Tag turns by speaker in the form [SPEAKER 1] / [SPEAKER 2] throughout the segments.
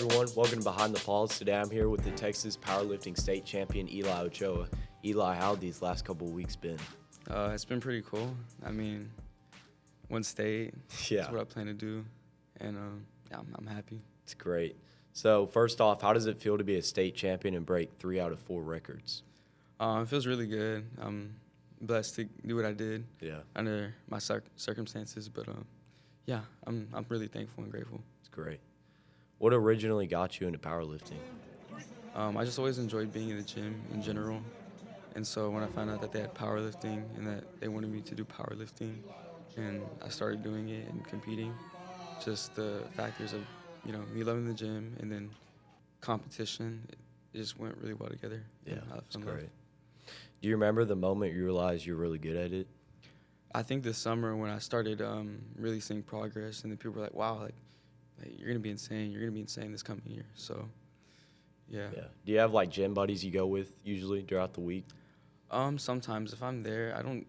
[SPEAKER 1] everyone. Welcome to Behind the Paws. Today I'm here with the Texas Powerlifting State Champion, Eli Ochoa. Eli, how have these last couple of weeks been?
[SPEAKER 2] It's been pretty cool. I mean, one state is what I plan to do, and I'm happy.
[SPEAKER 1] It's great. So first off, how does it feel to be a state champion and break 3 out of 4 records?
[SPEAKER 2] It feels really good. I'm blessed to do what I did under my circumstances, but I'm really thankful and grateful.
[SPEAKER 1] It's great. What originally got you into powerlifting?
[SPEAKER 2] I just always enjoyed being in the gym in general, and so when I found out that they had powerlifting and that they wanted me to do powerlifting, and I started doing it and competing, just the factors of me loving the gym and then competition, it just went really well together.
[SPEAKER 1] Yeah, that's great. Do you remember the moment you realized you're really good at it?
[SPEAKER 2] I think this summer when I started really seeing progress, and then people were like, "Wow, like you're gonna be insane. You're gonna be insane this coming year." So, yeah.
[SPEAKER 1] Do you have like gym buddies you go with usually throughout the week?
[SPEAKER 2] Sometimes if I'm there, I don't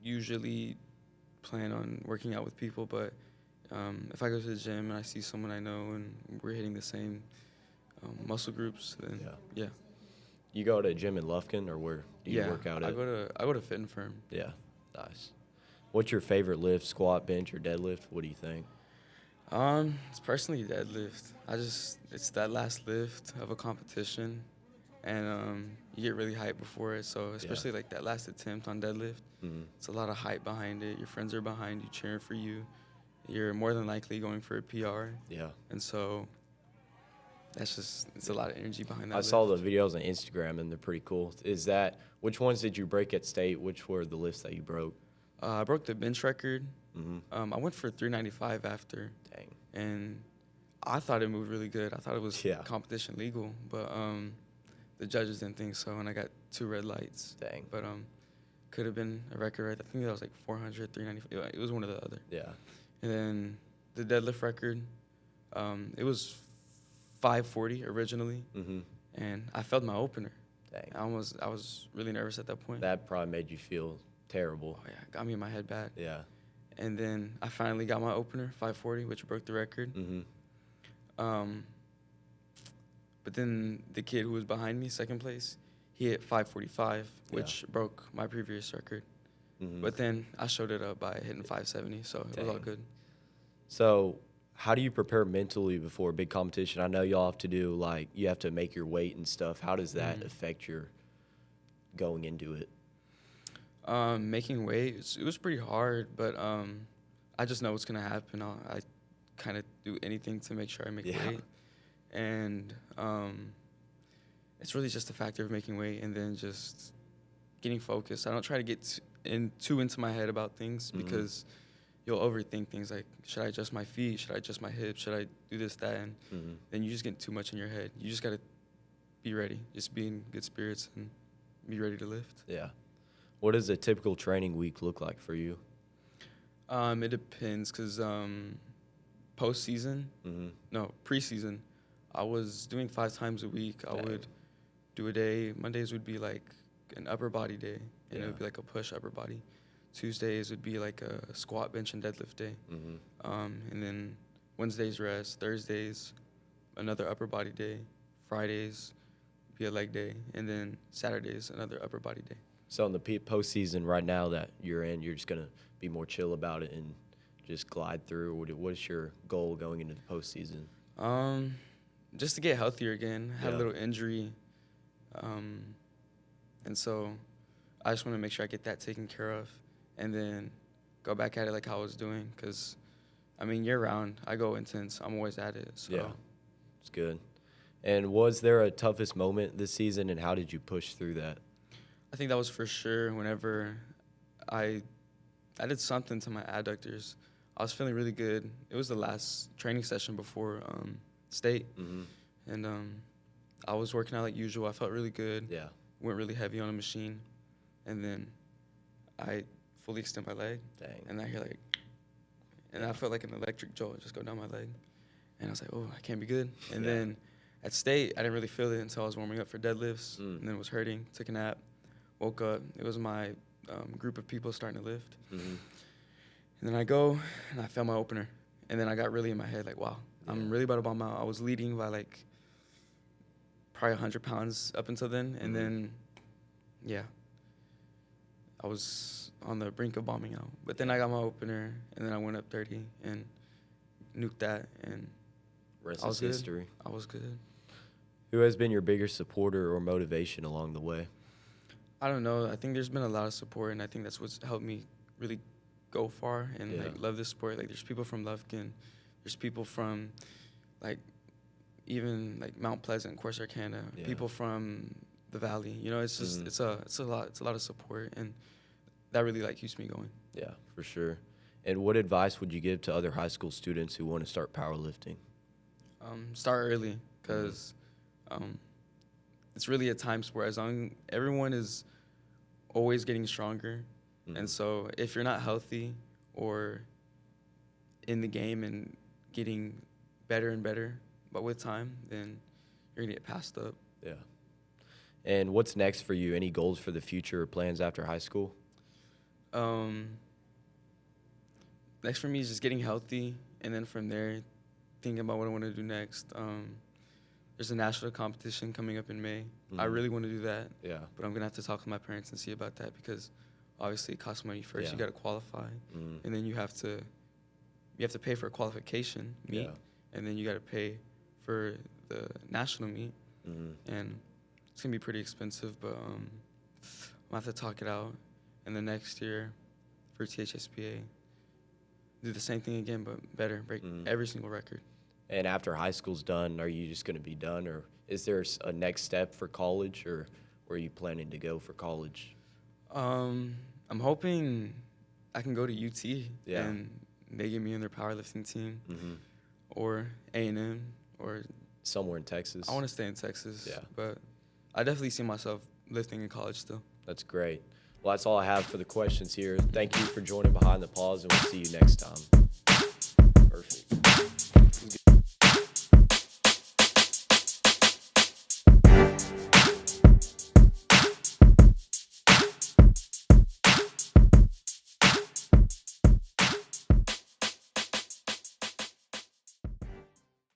[SPEAKER 2] usually plan on working out with people, but if I go to the gym and I see someone I know and we're hitting the same muscle groups, then yeah.
[SPEAKER 1] You go to a gym in Lufkin, or where do you work out at?
[SPEAKER 2] I go to Fit and Firm.
[SPEAKER 1] Yeah, nice. What's your favorite lift? Squat, bench, or deadlift? What do you think?
[SPEAKER 2] It's personally deadlift. It's that last lift of a competition, and you get really hyped before it. So especially like that last attempt on deadlift, it's a lot of hype behind it. Your friends are behind you, cheering for you. You're more than likely going for a PR.
[SPEAKER 1] Yeah.
[SPEAKER 2] And so it's a lot of energy behind that.
[SPEAKER 1] I saw the videos on Instagram, and they're pretty cool. Which ones did you break at state? Which were the lifts that you broke?
[SPEAKER 2] I broke the bench record. I went for 395 after.
[SPEAKER 1] Dang.
[SPEAKER 2] And I thought it moved really good. I thought it was competition legal, but the judges didn't think so, and I got 2 red lights.
[SPEAKER 1] Dang.
[SPEAKER 2] But could have been a record. I think that was like 400, 395. It was one or the other.
[SPEAKER 1] Yeah.
[SPEAKER 2] And then the deadlift record, it was 540 originally, and I failed my opener.
[SPEAKER 1] Dang.
[SPEAKER 2] I was really nervous at that point.
[SPEAKER 1] That probably made you feel terrible.
[SPEAKER 2] Oh yeah, got me in my head bad.
[SPEAKER 1] Yeah.
[SPEAKER 2] And then I finally got my opener, 540, which broke the record. But then the kid who was behind me, second place, he hit 545, which broke my previous record. But then I showed it up by hitting 570, so it was all good.
[SPEAKER 1] So how do you prepare mentally before a big competition? I know y'all have to do, you have to make your weight and stuff. How does that affect your going into it?
[SPEAKER 2] Making weight, it was pretty hard, but I just know what's going to happen. I kind of do anything to make sure I make weight. And it's really just a factor of making weight and then just getting focused. I don't try to get too into my head about things because you'll overthink things like, should I adjust my feet? Should I adjust my hips? Should I do this, that? And then you just get too much in your head. You just got to be ready. Just be in good spirits and be ready to lift.
[SPEAKER 1] Yeah. What does a typical training week look like for you?
[SPEAKER 2] It depends because preseason, I was doing 5 times a week. I would do a day. Mondays would be like an upper body day, and it would be like a push upper body. Tuesdays would be like a squat, bench, and deadlift day. And then Wednesdays rest. Thursdays, another upper body day. Fridays be a leg day, and then Saturdays another upper body day.
[SPEAKER 1] So in the postseason right now that you're in, you're just going to be more chill about it and just glide through? What is your goal going into the postseason?
[SPEAKER 2] Just to get healthier again. Had a little injury. And so I just want to make sure I get that taken care of and then go back at it like how I was doing because, year-round, I go intense. I'm always at it. So.
[SPEAKER 1] Yeah, it's good. And was there a toughest moment this season, and how did you push through that?
[SPEAKER 2] I think that was for sure whenever I did something to my adductors. I was feeling really good. It was the last training session before state. And I was working out like usual. I felt really good.
[SPEAKER 1] Yeah.
[SPEAKER 2] Went really heavy on a machine. And then I fully extend my leg.
[SPEAKER 1] Dang.
[SPEAKER 2] And I hear and I felt like an electric jolt just go down my leg. And I was like, oh, I can't be good. And then at state, I didn't really feel it until I was warming up for deadlifts. And then it was hurting. Took a nap. Woke up. It was my group of people starting to lift. And then I go, and I felt my opener. And then I got really in my head, like, wow, I'm really about to bomb out. I was leading by like probably 100 pounds up until then, and then yeah, I was on the brink of bombing out. But then I got my opener, and then I went up 30 and nuked that, and
[SPEAKER 1] Rest
[SPEAKER 2] I was
[SPEAKER 1] is
[SPEAKER 2] good.
[SPEAKER 1] history.
[SPEAKER 2] I was good.
[SPEAKER 1] Who has been your biggest supporter or motivation along the way?
[SPEAKER 2] I don't know. I think there's been a lot of support, and I think that's what's helped me really go far and like love this sport. Like, there's people from Lufkin, there's people from like even like Mount Pleasant, Corsicana, people from the Valley. You know, it's just it's a lot of support, and that really like keeps me going.
[SPEAKER 1] Yeah, for sure. And what advice would you give to other high school students who want to start powerlifting?
[SPEAKER 2] Start early, because it's really a time sport. Everyone is always getting stronger, and so if you're not healthy or in the game and getting better and better, but with time, then you're gonna get passed up.
[SPEAKER 1] Yeah. And what's next for you? Any goals for the future or plans after high school?
[SPEAKER 2] Next for me is just getting healthy, and then from there, thinking about what I want to do next. There's a national competition coming up in May. I really want to do that.
[SPEAKER 1] Yeah.
[SPEAKER 2] But I'm gonna have to talk to my parents and see about that, because obviously it costs money. First, you got to qualify, and then you have to pay for a qualification meet, and then you got to pay for the national meet, and it's gonna be pretty expensive. But I'm gonna have to talk it out, and then next year for THSPA, do the same thing again, but better, break every single record.
[SPEAKER 1] And after high school's done, are you just going to be done, or is there a next step for college, or where are you planning to go for college?
[SPEAKER 2] I'm hoping I can go to UT and they get me in their powerlifting team, or A&M, or
[SPEAKER 1] somewhere in Texas.
[SPEAKER 2] I want to stay in Texas.
[SPEAKER 1] Yeah.
[SPEAKER 2] But I definitely see myself lifting in college still.
[SPEAKER 1] That's great. Well, that's all I have for the questions here. Thank you for joining Behind the Paws, and we'll see you next time. Perfect.